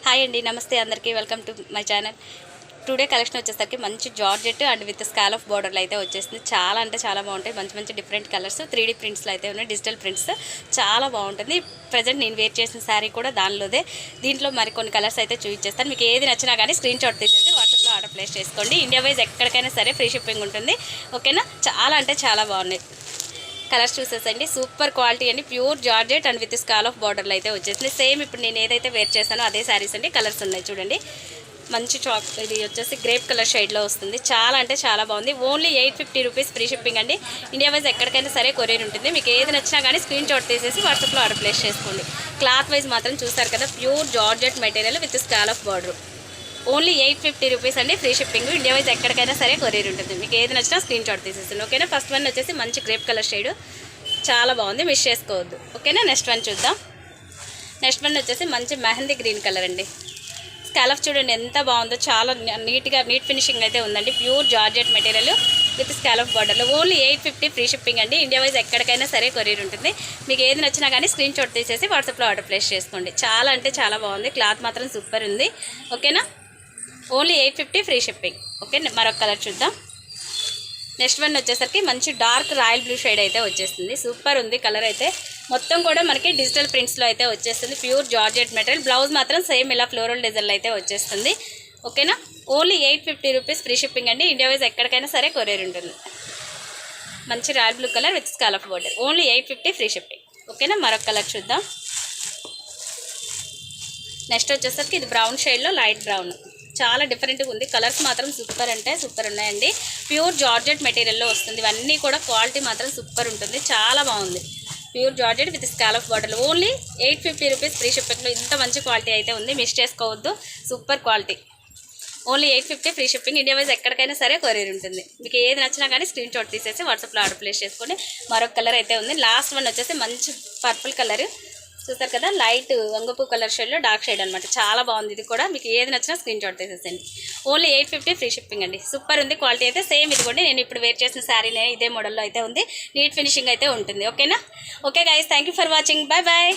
Hi అండి, నమస్తే అందరికీ. Welcome to my channel. Today collection వచ్చేసరికి మంచి georgette and with scallop బార్డర్లు అయితే వచ్చేసింది. చాలా అంటే చాలా బాగుంటాయి. మంచి మంచి డిఫరెంట్ కలర్స్ 3D ప్రింట్స్లో అయితే ఉన్నాయి. డిజిటల్ ప్రింట్స్ చాలా బాగుంటుంది. ప్రజెంట్ నేను వేర్ చేసిన శారీ కూడా దానిలోదే. దీంట్లో మరికొన్ని కలర్స్ అయితే చూపించేస్తాను. మీకు ఏది నచ్చినా కానీ స్క్రీన్ షాట్ తీసేసి వాట్సాప్లో ఆర్డర్ ప్లేస్ చేసుకోండి. ఇండియా వైజ్ ఎక్కడికైనా సరే ఫ్రీ షిప్పింగ్ ఉంటుంది. ఓకేనా? చాలా అంటే చాలా బాగున్నాయి. కలర్స్ చూసేసండి, సూపర్ క్వాలిటీ అండి. Pure georgette and with scallop బార్డర్లు అయితే వచ్చేసింది. సేమ్ ఇప్పుడు నేను ఏదైతే వేర్ చేశానో అదే శారీస్ అండి. కలర్స్ ఉన్నాయి చూడండి. మంచి చాక్, ఇది వచ్చేసి గ్రేప్ కలర్ షేడ్లో వస్తుంది. చాలా అంటే చాలా బాగుంది. ఓన్లీ 850 రూపీస్ ఫ్రీ షిప్పింగ్ అండి. ఇండియా వైజ్ ఎక్కడికైనా సరే కొరియర్ ఉంటుంది. మీకు ఏది నచ్చినా కానీ స్క్రీన్ షాట్ తీసేసి వాట్సాప్లో ఆర్డర్ ప్లేస్ చేసుకోండి. క్లాత్ వైజ్ మాత్రం చూస్తారు కదా, pure georgette material with scallop border. Only 850 rupees అండి ఫ్రీ షిప్పింగ్. ఇండియా వైజ్ ఎక్కడికైనా సరే కొరియర్ ఉంటుంది. మీకు ఏది నచ్చినా స్క్రీన్ షాట్ తీసేస్తుంది. ఓకేనా? ఫస్ట్ వన్ వచ్చేసి మంచి గ్రేప్ కలర్ షేడ్, చాలా బాగుంది, మిస్ చేసుకోవద్దు. ఓకేనా? నెక్స్ట్ వన్ చూద్దాం. నెక్స్ట్ వన్ వచ్చేసి మంచి మెహందీ గ్రీన్ కలర్ అండి. స్కాలఫ్ చూడండి ఎంత బాగుందో, చాలా నీట్ ఫినిషింగ్ అయితే ఉందండి. Pure georgette material with scallop బార్డర్లో. ఓన్లీ 850 ఫ్రీ షిప్పింగ్ అండి. ఇండియా వైజ్ ఎక్కడికైనా సరే కొరియర్ ఉంటుంది. మీకు ఏది నచ్చినా కానీ స్క్రీన్ షాట్ తీసేసి వాట్సాప్లో ఆర్డర్ ప్లేస్ చేసుకోండి. చాలా అంటే చాలా బాగుంది. క్లాత్ మాత్రం సూపర్ ఉంది. ఓకేనా? Only 850 free shipping. ఓకే, మరొక కలర్ చూద్దాం. నెక్స్ట్ వన్ వచ్చేసరికి మంచి డార్క్ రాయల్ బ్లూ షేడ్ అయితే వచ్చేస్తుంది. సూపర్ ఉంది కలర్ అయితే. మొత్తం కూడా మనకి డిజిటల్ ప్రింట్స్లో అయితే వచ్చేస్తుంది. Pure georgette material. బ్లౌజ్ మాత్రం సేమ్ ఇలా ఫ్లోరల్ డిజైన్లో అయితే వచ్చేస్తుంది. ఓకేనా? ఓన్లీ 850 రూపీస్ ఫ్రీ షిప్పింగ్ అండి. ఇండియా వైజ్ ఎక్కడికైనా సరే కొరియర్ ఉంటుంది. మంచి royal blue colour with scallop border. Only 850 free shipping. ఓకేనా? మరొక కలర్ చూద్దాం. నెక్స్ట్ వచ్చేసరికి ఇది బ్రౌన్ షేడ్లో లైట్ బ్రౌన్. చాలా డిఫరెంట్గా ఉంది. కలర్స్ మాత్రం సూపర్ అంటే సూపర్ ఉన్నాయండి. ప్యూర్ జార్జెట్ మెటీరియల్లో వస్తుంది. ఇవన్నీ కూడా క్వాలిటీ మాత్రం సూపర్ ఉంటుంది. చాలా బాగుంది. Pure georgette with scallop border. Only 850 rupees free షిప్పింగ్లో ఇంత మంచి క్వాలిటీ అయితే ఉంది. మిస్ చేసుకోవద్దు. Super quality. Only 850 free shipping. India wise ఎక్కడికైనా సరే కొరియర్ ఉంటుంది. మీకు ఏది నచ్చినా కానీ స్క్రీన్ షాట్ తీసేసి వాట్సాప్లో ఆర్డర్ ప్లేస్ చేసుకోండి. మరొక కలర్ అయితే ఉంది. లాస్ట్ వన్ వచ్చేసి మంచి పర్పుల్ కలర్. చూస్తారు కదా, లైట్ వంగపూ కలర్ షేడ్లో డార్క్ షేడ్ అనమాట. చాలా బాగుంది. ఇది కూడా మీకు ఏది నచ్చినా స్క్రీన్ షాట్ తీసేసండి. ఓన్లీ 850 ఫ్రీ షిప్పింగ్ అండి. సూపర్ ఉంది క్వాలిటీ అయితే. సేమ్ ఇదిగోండి, నేను ఇప్పుడు వేర్ చేసిన శారీనే ఇదే మోడల్లో అయితే ఉంది. నీట్ ఫినిషింగ్ అయితే ఉంటుంది. ఓకేనా? Okay guys, thank you for watching. Bye bye.